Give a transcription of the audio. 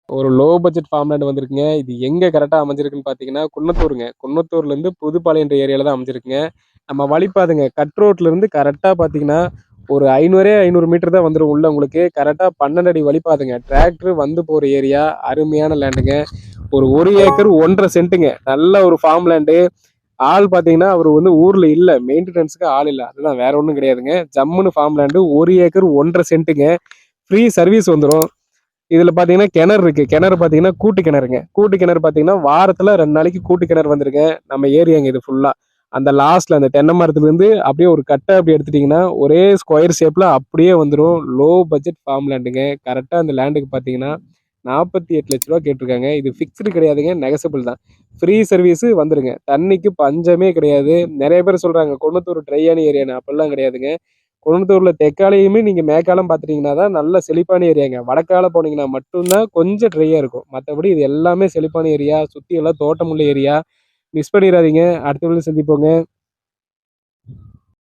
ஒரு low budget farm land வந்திருக்குங்க. இது எங்க கரெக்டா அமைஞ்சிருக்குன்னு பார்த்தீங்கன்னா, குன்னத்தூருங்க. குன்னத்தூர்லேருந்து புதுப்பாளையன்ற ஏரியால தான் அமைஞ்சிருக்குங்க. நம்ம வழிப்பாதைங்க. கட் ரோட்லேருந்து கரெக்டா பார்த்தீங்கன்னா, ஒரு 500 மீட்டர் தான் வந்துரும் உள்ள உங்களுக்கு. கரெக்டா 12 அடி வழிப்பாதைங்க. டிராக்டர் வந்து போற ஏரியா. அருமையான லேண்டுங்க. ஒரு 1 ஏக்கர் 1.5 சென்ட்டுங்க. நல்ல ஒரு ஃபார்ம் லேண்டு. ஆள் பார்த்தீங்கன்னா, அவரு வந்து ஊர்ல இல்ல. மெயின்டனன்ஸ்க்கு ஆள் இல்ல. அதுதான் வேற ஒண்ணும் கிடையாதுங்க. ஜம்முன்னு ஃபார்ம் லேண்டு. 1 ஏக்கர் 1.5 சென்ட்டுங்க. ஃப்ரீ சர்வீஸ் வந்துரும். இதுல பாத்தீங்கன்னா கிணறு இருக்கு. கிணறு பாத்தீங்கன்னா கூட்டு கிணறுங்க. கூட்டு கிணறு பாத்தீங்கன்னா வாரத்துல 2 நாளைக்கு கூட்டு கிணறு வந்துருங்க. நம்ம ஏரியாங்க இது ஃபுல்லா. அந்த லாஸ்ட்ல அந்த தென்னை மரத்துல இருந்து அப்படியே ஒரு கட்டை அப்படி எடுத்துட்டீங்கன்னா ஒரே ஸ்கொயர் ஷேப்ல அப்படியே வந்துடும். லோ பட்ஜெட் ஃபார்ம் லேண்டுங்க. கரெக்டா அந்த லேண்டுக்கு பாத்தீங்கன்னா 48 லட்ச ரூபா கேட்டிருக்காங்க. இது ஃபிக்ஸ்டு கிடையாதுங்க, நெகசபிள் தான். ஃப்ரீ சர்வீஸ் வந்துருங்க. தண்ணிக்கு பஞ்சமே கிடையாது. நிறைய பேர் சொல்றாங்க குன்னத்தூர் ட்ரையான ஏரியான்னு. அப்படிலாம் கிடையாதுங்க. குன்னத்தூர்ல தெற்காலையுமே நீங்க மேற்காலம் பார்த்துட்டீங்கன்னா தான் நல்ல செழிப்பான ஏரியாங்க. வடக்கால போனீங்கன்னா மட்டும்தான் கொஞ்சம் ட்ரையா இருக்கும். மற்றபடி இது எல்லாமே செழிப்பான ஏரியா. சுத்தி எல்லாம் தோட்டமுள்ள ஏரியா. மிஸ் பண்ணிடாதீங்க. அடுத்த வீடியோல சந்திப்போங்க.